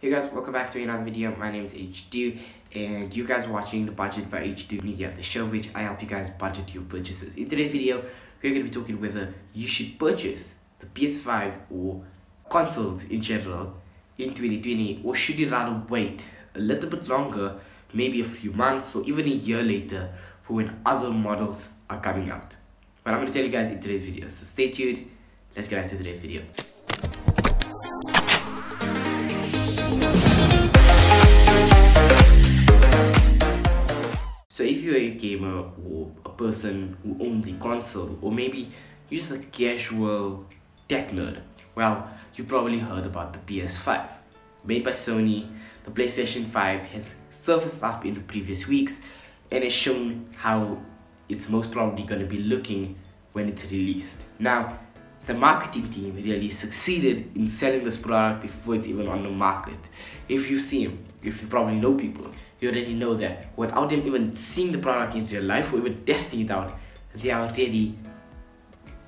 Hey guys, welcome back to another video. My name is HD and you guys are watching The Budget by HD Media, the show which I help you guys budget your purchases. In today's video, we're going to be talking whether you should purchase the PS5 or consoles in general in 2020, or should you rather wait a little bit longer, maybe a few months or even a year later, for when other models are coming out. But I'm going to tell you guys in today's video, so stay tuned. Let's get into today's video. So if you're a gamer or a person who owns a console, or maybe you're just a casual tech nerd, well, you probably heard about the PS5. Made by Sony, the PlayStation 5 has surfaced up in the previous weeks and has shown how it's most probably going to be looking when it's released. Now, the marketing team really succeeded in selling this product before it's even on the market. If you see them, if you probably know people, you already know that without them even seeing the product in real life or even testing it out, they're already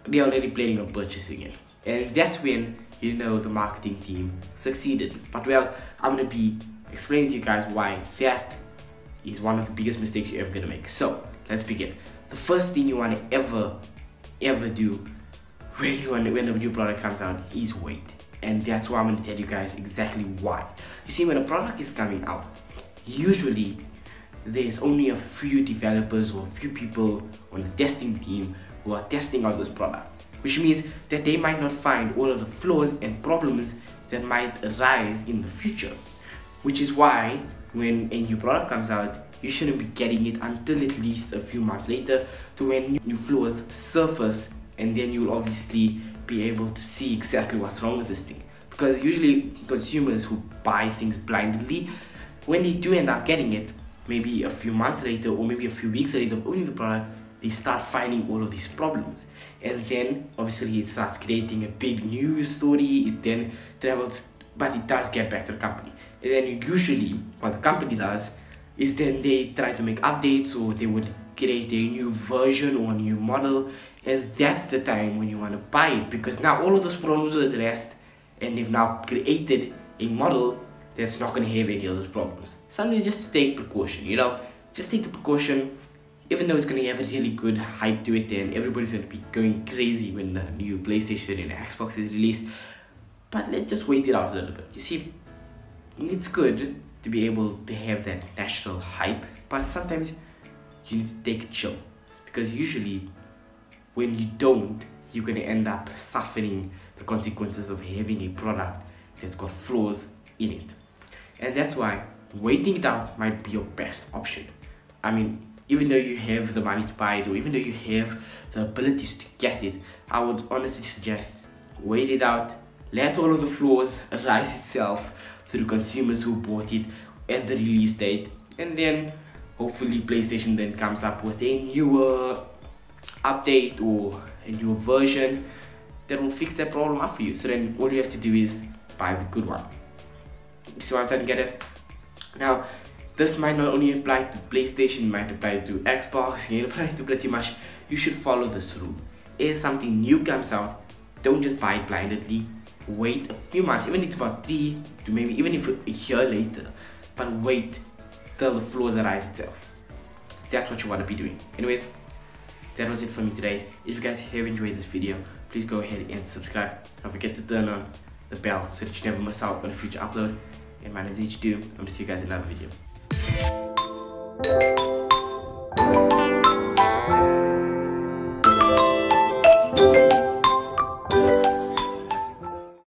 planning on purchasing it. And that's when you know the marketing team succeeded. But well, I'm going to be explaining to you guys why that is one of the biggest mistakes you're ever going to make. So let's begin. The first thing you want to ever do when a new product comes out is wait. And that's why I'm going to tell you guys exactly why. You see, when a product is coming out, usually there's only a few developers or a few people on the testing team who are testing out this product, which means that they might not find all of the flaws and problems that might arise in the future. Which is why when a new product comes out, you shouldn't be getting it until at least a few months later, to when new flaws surface, and then you'll obviously be able to see exactly what's wrong with this thing. Because usually consumers who buy things blindly, when they do end up getting it, maybe a few months later or maybe a few weeks later of owning the product, they start finding all of these problems. And then obviously it starts creating a big news story, it then travels, but it does get back to the company. And then usually what the company does is then they try to make updates, or they would create a new version or a new model, and that's the time when you want to buy it, because now all of those problems are addressed and they've now created a model that's not going to have any of those problems. Something just to take precaution, you know, just take the precaution, even though it's going to have a really good hype to it and everybody's going to be going crazy when the new PlayStation and Xbox is released. But let's just wait it out a little bit. You see, it's good to be able to have that national hype, but sometimes you need to take a chill, because usually when you don't, you're going to end up suffering the consequences of having a product that's got flaws in it. And that's why waiting it out might be your best option. I mean, even though you have the money to buy it, or even though you have the abilities to get it, I would honestly suggest wait it out, let all of the flaws arise itself through consumers who bought it at the release date, and then hopefully PlayStation then comes up with a newer update or a newer version that will fix that problem up for you. So then all you have to do is buy the good one. You see what I'm trying to get at? Now, this might not only apply to PlayStation, it might apply to Xbox, it apply to pretty much. You should follow this rule. If something new comes out, don't just buy it blindly. Wait a few months, even if it's about 3 to maybe even if a year later, but wait till the flaws arise itself. That's what you want to be doing. Anyways, that was it for me today. If you guys have enjoyed this video, please go ahead and subscribe. Don't forget to turn on the bell so that you never miss out on a future upload. And my name is HD. I'm going to see you guys in another video.